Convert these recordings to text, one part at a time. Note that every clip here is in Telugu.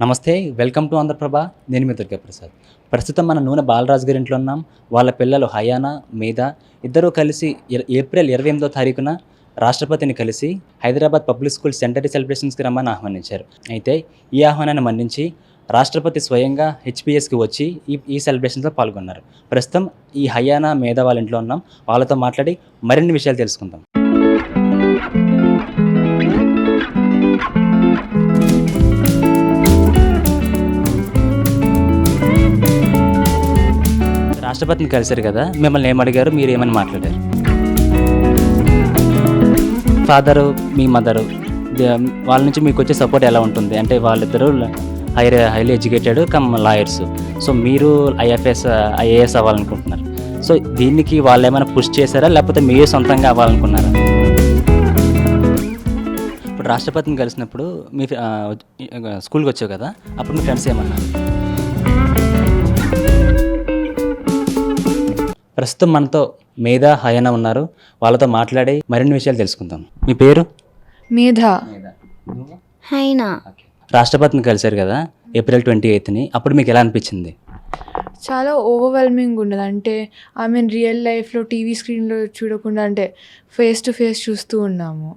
నమస్తే, వెల్కమ్ టు ఆంధ్రప్రభ. నేను మీ దుర్గాప్రసాద్. ప్రస్తుతం మన నూనె బాలరాజు గారి ఇంట్లో ఉన్నాం. వాళ్ళ పిల్లలు హయానా, మేధా ఇద్దరూ కలిసి ఏప్రిల్ 28వ తారీఖున రాష్ట్రపతిని కలిసి హైదరాబాద్ పబ్లిక్ స్కూల్ సెంటరీ సెలబ్రేషన్స్కి రమ్మని ఆహ్వానించారు. అయితే ఈ ఆహ్వానాన్ని మన్నించి రాష్ట్రపతి స్వయంగా హెచ్పిఎస్కి వచ్చి ఈ సెలబ్రేషన్స్లో పాల్గొన్నారు. ప్రస్తుతం ఈ హయానా, మేధా వాళ్ళ ఇంట్లో ఉన్నాం. వాళ్ళతో మాట్లాడి మరిన్ని విషయాలు తెలుసుకుందాం. రాష్ట్రపతిని కలిశారు కదా, మిమ్మల్ని ఏమడిగారు, మీరు ఏమని మాట్లాడారు? ఫాదరు, మీ మదరు, వాళ్ళ నుంచి మీకు వచ్చే సపోర్ట్ ఎలా ఉంటుంది? అంటే వాళ్ళిద్దరూ highly educated come lawyers. So మీరు ఐఏఎస్ అవ్వాలనుకుంటున్నారు. సో దీనికి వాళ్ళు ఏమైనా పుష్ చేశారా, లేకపోతే మీరే సొంతంగా అవ్వాలనుకున్నారా? ఇప్పుడు రాష్ట్రపతిని కలిసినప్పుడు మీ స్కూల్కి వచ్చావు కదా, అప్పుడు మీ ఫ్రెండ్స్ ఏమన్నారు? ప్రస్తుతం మనతో మేధా, హయానా ఉన్నారు. వాళ్ళతో మాట్లాడి మరిన్ని విషయాలు తెలుసుకుందాం. మీ పేరు? మేధా. హైనా. రాష్ట్రపతిని కలిశారు కదా ఏప్రిల్ 28ని, అప్పుడు మీకు ఎలా అనిపించింది? చాలా ఓవర్వెల్మింగ్ ఉన్నది. అంటే రియల్ లైఫ్లో టీవీ స్క్రీన్లో చూడకుండా అంటే ఫేస్ టు ఫేస్ చూస్తూ ఉన్నాము.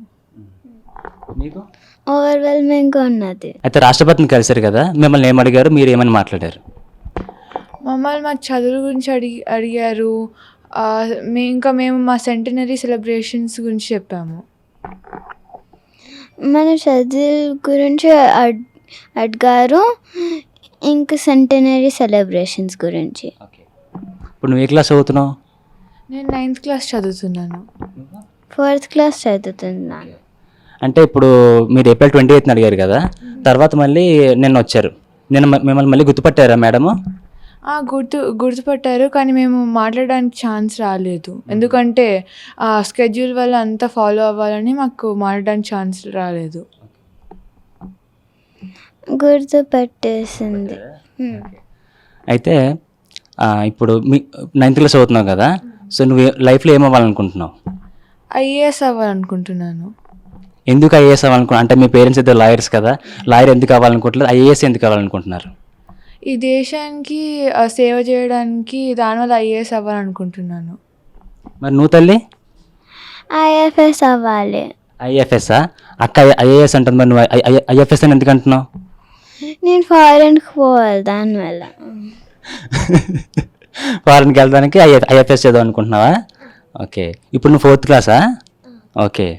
మీకు? ఓవర్వెల్మింగ్గా ఉన్నది. అయితే రాష్ట్రపతిని కలిశారు కదా, మిమ్మల్ని ఏమడిగారు, మీరు ఏమని మాట్లాడారు? మమ్మల్ని మా చదువు గురించి అడిగారు. మేము మా సెంటనరీ సెలబ్రేషన్స్ గురించి చెప్పాము. మన చదువు గురించి అడిగారు, ఇంకా సెంటనరీ సెలబ్రేషన్స్ గురించి. ఇప్పుడు నువ్వు ఏ క్లాస్ చదువుతున్నావు? నేను 9th క్లాస్ చదువుతున్నాను. 4th క్లాస్ చదువుతున్నాను. అంటే ఇప్పుడు మీరు ఏప్రిల్ 28ని అడిగారు కదా, తర్వాత మళ్ళీ నిన్న వచ్చారు. మిమ్మల్ని మళ్ళీ గుర్తుపట్టారా మేడము? గుర్తుపట్టారు, కానీ మేము మాట్లాడడానికి ఛాన్స్ రాలేదు. ఎందుకంటే స్కెడ్యూల్ వల్ల అంతా ఫాలో అవ్వాలని మాకు మాట్లాడడానికి ఛాన్స్ రాలేదు. గుర్తుపట్టేసింది. అయితే ఇప్పుడు మీ 9th క్లాస్ చదువుతున్నావు కదా, సో నువ్వు లైఫ్లో ఏమవ్వాలనుకుంటున్నావు? ఐఏఎస్ అవ్వాలనుకుంటున్నాను. ఎందుకు ఐఏఎస్ అవ్వాలనుకుంటున్నా? అంటే మీ పేరెంట్స్ ఇద్దరు లాయర్స్ కదా, లాయర్ ఎందుకు అవ్వాలనుకుంటున్నారు, ఐఏఎస్ ఎందుకు అవ్వాలనుకుంటున్నారు? ఈ దేశానికి సేవ చేయడానికి, దానివల్ల ఐఏఎస్ అవ్వాలనుకుంటున్నాను. మరి నువ్వు తల్లి? ఐఎఫ్ఎస్ అవ్వాలి. ఐఎఫ్ఎస్ఆ? అక్క ఐఏఎస్ అంటుంది, మరి నువ్వు ఐఎఫ్ఎస్ అని ఎందుకు అంటున్నావు? నేను ఫారెన్కి పోవాలి, దానివల్ల. ఫారెన్కి వెళ్ళడానికి ఐఎఫ్ఎస్ చదువు అనుకుంటున్నావా? ఓకే. ఇప్పుడు నువ్వు 4th క్లాసా? ఓకే.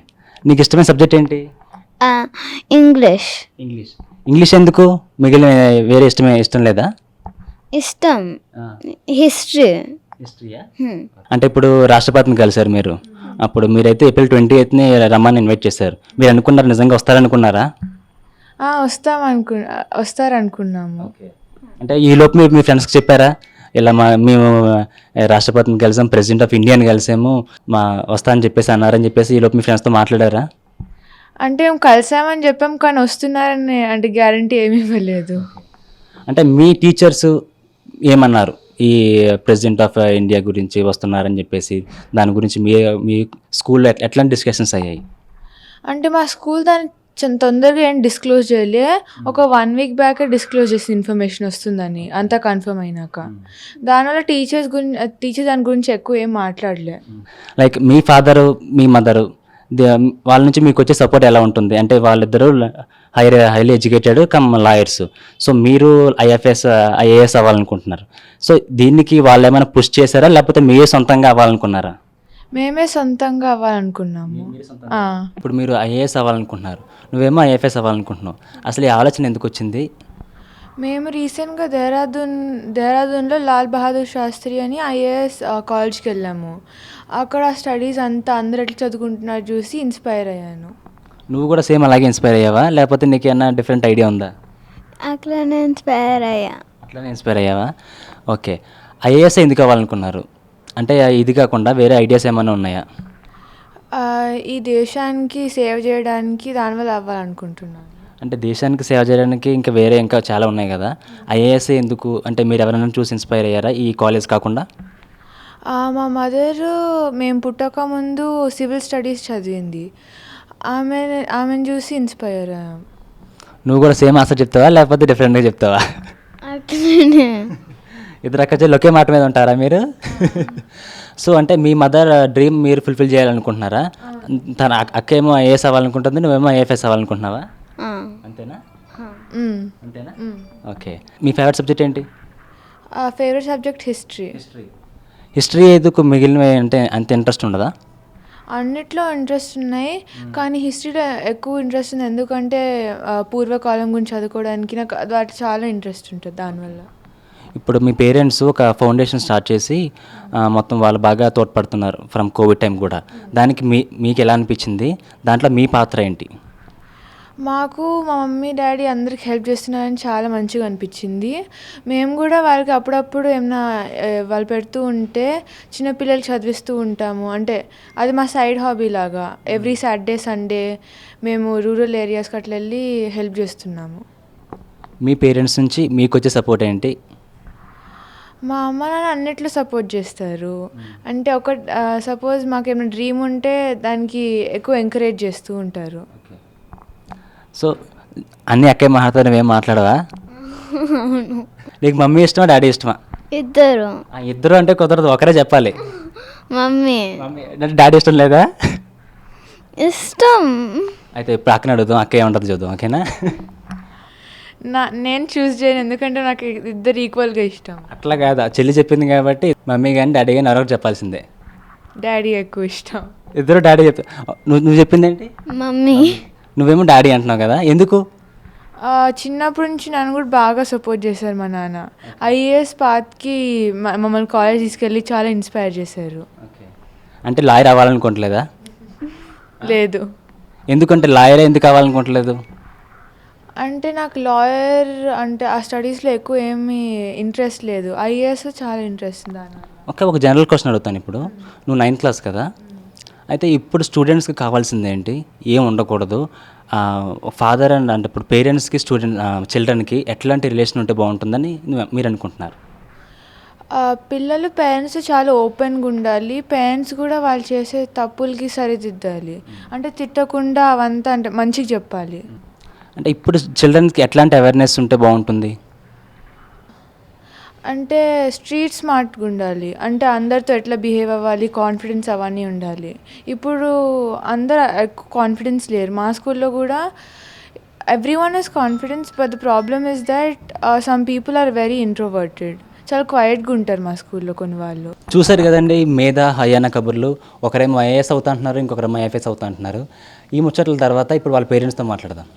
నీకు ఇష్టమైన సబ్జెక్ట్ ఏంటి? ఇంగ్లీష్. ఇంగ్లీష్ ఎందుకు? మిగిలిన వేరే ఇష్టం లేదా? ఇష్టం. హిస్టరీ. అంటే ఇప్పుడు రాష్ట్రపతిని కలిశారు మీరు, అప్పుడు మీరైతే ఏప్రిల్ 28ని రమ్మని ఇన్వైట్ చేశారు. మీరు అనుకున్నారు, నిజంగా వస్తారనుకున్నారా? వస్తారనుకున్నాము. అంటే ఈ లోపు మీరు మీ ఫ్రెండ్స్కి చెప్పారా, ఇలా మేము రాష్ట్రపతిని కలిసాం, ప్రెసిడెంట్ ఆఫ్ ఇండియాని కలిసాము, వస్తా అని చెప్పేసి అన్నారని చెప్పేసి ఈ లోపు మీ ఫ్రెండ్స్తో మాట్లాడారా? అంటే మేము కలిసామని చెప్పాం, కానీ వస్తున్నారని అంటే గ్యారంటీ ఏమీ ఇవ్వలేదు. అంటే మీ టీచర్స్ ఏమన్నారు ఈ ప్రెసిడెంట్ ఆఫ్ ఇండియా గురించి వస్తున్నారని చెప్పేసి? దాని గురించి మీ స్కూల్లో ఎట్లాంటి డిస్కషన్స్ అయ్యాయి? అంటే మా స్కూల్ దాన్ని తొందరగా ఏం డిస్క్లోజ్ చేయలే. ఒక 1 వీక్ బ్యాక్ డిస్క్లోజ్ చేసి ఇన్ఫర్మేషన్ వస్తుందని, అంతా కన్ఫర్మ్ అయినాక. దానివల్ల టీచర్స్ దాని గురించి ఎక్కువ ఏం మాట్లాడలే. లైక్ మీ ఫాదరు, మీ మదరు, వాళ్ళ నుంచి మీకు వచ్చే సపోర్ట్ ఎలా ఉంటుంది? అంటే వాళ్ళిద్దరూ highly educated come lawyers. So మీరు ఐఏఎస్ అవ్వాలనుకుంటున్నారు. సో దీనికి వాళ్ళు ఏమైనా పుష్ చేశారా, లేకపోతే మీరే సొంతంగా అవ్వాలనుకున్నారా? మేమే సొంతంగా అవ్వాలనుకున్నాము. ఇప్పుడు మీరు ఐఏఎస్ అవ్వాలనుకుంటున్నారు, నువ్వేమో ఐఎఫ్ఎస్ అవ్వాలనుకుంటున్నావు. అసలు ఈ ఆలోచన ఎందుకు వచ్చింది? మేము రీసెంట్గా దేహరాదూన్లో లాల్ బహదూర్ శాస్త్రి అని ఐఏఎస్ కాలేజ్కి వెళ్ళాము. అక్కడ స్టడీస్ అందరు ఎట్లా చదువుకుంటున్నారు చూసి ఇన్స్పైర్ అయ్యాను. నువ్వు కూడా సేమ్ అలాగే ఇన్స్పైర్ అయ్యావా, లేకపోతే నీకు ఏమైనా డిఫరెంట్ ఐడియా ఉందా? అట్లానే ఇన్స్పైర్ అయ్యావా? ఓకే. ఐఏఎస్ ఎందుకు అవ్వాలనుకున్నారు? అంటే ఇది కాకుండా వేరే ఐడియాస్ ఏమైనా ఉన్నాయా? ఈ దేశానికి సేవ చేయడానికి, దానివల్ల అవ్వాలనుకుంటున్నాను. అంటే దేశానికి సేవ చేయడానికి ఇంకా చాలా ఉన్నాయి కదా, ఐఏఎస్ ఎందుకు? అంటే మీరు ఎవరైనా చూసి ఇన్స్పైర్ అయ్యారా ఈ కాలేజ్ కాకుండా? మా మదరు మేము పుట్టక ముందు సివిల్ స్టడీస్ చదివింది. ఆమెను చూసి ఇన్స్పైర్ అయ్యాం. నువ్వు కూడా సేమ్ ఆన్సర్ చెప్తావా లేకపోతే డిఫరెంట్గా చెప్తావా? అట్లనే ఇద్దరు అక్క చెల్లి ఒకే మాట మీద ఉంటారా మీరు? సో అంటే మీ మదర్ డ్రీమ్ మీరు ఫుల్ఫిల్ చేయాలనుకుంటున్నారా? తన అక్క ఏమో ఐఏఎస్ అవ్వాలనుకుంటుంది, నువ్వేమో ఐఎఫ్ఎస్ అవ్వాలనుకుంటున్నావా? ఆ, అంతేనా? మ్మ్. అంతేనా? ఓకే. మీ ఫేవరెట్ సబ్జెక్ట్ ఏంటి? Favourite subject history. హిస్టరీ ఎందుకు మిగిలినవి అంటే అంత ఇంట్రెస్ట్ ఉండదా? అన్నిట్లో ఇంట్రెస్ట్ ఉన్నాయి, కానీ హిస్టరీలో ఎక్కువ ఇంట్రెస్ట్ ఉంది. ఎందుకంటే పూర్వకాలం గురించి చదువుకోవడానికి నాకు వాటి చాలా ఇంట్రెస్ట్ ఉంటుంది దానివల్ల. ఇప్పుడు మీ పేరెంట్స్ ఒక ఫౌండేషన్ స్టార్ట్ చేసి మొత్తం వాళ్ళు బాగా తోడ్పడుతున్నారు ఫ్రమ్ కోవిడ్ టైం కూడా. దానికి మీకు ఎలా అనిపించింది? దాంట్లో మీ పాత్ర ఏంటి? మాకు మా మమ్మీ డాడీ అందరికి హెల్ప్ చేస్తున్నారని చాలా మంచిగా అనిపించింది. మేము కూడా వాళ్ళకి అప్పుడప్పుడు ఏమైనా వాళ్ళు పెడుతూ ఉంటే చిన్నపిల్లలు చదివిస్తూ ఉంటాము. అంటే అది మా సైడ్ హాబీ లాగా. ఎవ్రీ సాటర్డే సండే మేము రూరల్ ఏరియాస్కి అట్లా వెళ్ళి హెల్ప్ చేస్తున్నాము. మీ పేరెంట్స్ నుంచి మీకు వచ్చే సపోర్ట్ ఏంటి? మా అమ్మ నాన్న అన్నిట్లో సపోర్ట్ చేస్తారు. అంటే ఒక సపోజ్ మాకేమైనా డ్రీమ్ ఉంటే దానికి ఎక్కువ ఎంకరేజ్ చేస్తూ ఉంటారు. సో అన్నీ అక్కే మాట్లాడతారు, నువ్వేం మాట్లాడవా? అవును, నీకు మమ్మీ ఇష్టమా డాడీ ఇష్టమా? ఇద్దరు. ఇద్దరు అంటే కుదరదు, ఒకరే చెప్పాలి. మమ్మీ మమ్మీ డాడీ ఇష్టం లేదా? ఇష్టం. అయితే ఇప్పుడు అక్కని అడుగుదాం, అక్క ఏమంటుంది చూద్దాం. ఓకేనా? నేను చూస్ చేయను, ఎందుకంటే నాకు ఇద్దరు ఈక్వల్గా ఇష్టం. అట్లా కాదా, చెల్లి చెప్పింది కాబట్టి మమ్మీ కానీ డాడీ కానీ ఎవరొకటి చెప్పాల్సిందే. డాడీ ఎక్కువ ఇష్టం. ఇద్దరు డాడీ చెప్తా. నువ్వు చెప్పింది ఏంటి? మమ్మీ. నువ్వేమో డాడీ అంటున్నావు కదా, ఎందుకు? చిన్నప్పటి నుంచి నన్ను కూడా బాగా సపోర్ట్ చేశారు మా నాన్న. ఐఏఎస్ పాత్కి మమ్మల్ని కాలేజ్ తీసుకెళ్ళి చాలా ఇన్స్పైర్ చేశారు. అంటే లాయర్ అవ్వాలనుకోవట్లేదా? లేదు, ఎందుకంటే లాయరే ఎందుకు అవ్వాలనుకోవట్లేదు? అంటే నాకు లాయర్ అంటే ఆ స్టడీస్లో ఎక్కువ ఏమీ ఇంట్రెస్ట్ లేదు. ఐఏఎస్ చాలా ఇంట్రెస్ట్ దాని. ఒక జనరల్ క్వశ్చన్ అడుగుతాను. ఇప్పుడు నువ్వు 9th క్లాస్ కదా, అయితే ఇప్పుడు స్టూడెంట్స్కి కావాల్సింది ఏంటి, ఏం ఉండకూడదు? ఫాదర్ అండ్ అంటే ఇప్పుడు పేరెంట్స్కి చిల్డ్రన్కి ఎట్లాంటి రిలేషన్ ఉంటే బాగుంటుందని మీరు అనుకుంటున్నారు? పిల్లలు పేరెంట్స్ చాలా ఓపెన్గా ఉండాలి. పేరెంట్స్ కూడా వాళ్ళు చేసే తప్పులకి సరిదిద్దాలి. అంటే తిట్టకుండా అవంతా అంటే మంచిగా చెప్పాలి. అంటే ఇప్పుడు చిల్డ్రన్స్కి ఎట్లాంటి అవేర్నెస్ ఉంటే బాగుంటుంది? అంటే స్ట్రీట్ స్మార్ట్గా ఉండాలి. అంటే అందరితో ఎట్లా బిహేవ్ అవ్వాలి, కాన్ఫిడెన్స్ అవన్నీ ఉండాలి. ఇప్పుడు అందరు ఎక్కువ కాన్ఫిడెన్స్ లేరు. మా స్కూల్లో కూడా every one is confidence, but the problem is that some people are very introverted. చాలా క్వైట్గా ఉంటారు మా స్కూల్లో కొన్ని వాళ్ళు. చూసారు కదండి మేధ హయానా కబుర్లు. ఒకరేమో ఐఏఎస్ అవుతా అంటున్నారు, ఇంకొకరేమో ఐఎఫ్ఎస్ అవుతా అంటున్నారు. ఈ ముచ్చట్ల తర్వాత ఇప్పుడు వాళ్ళ పేరెంట్స్తో మాట్లాడదాం.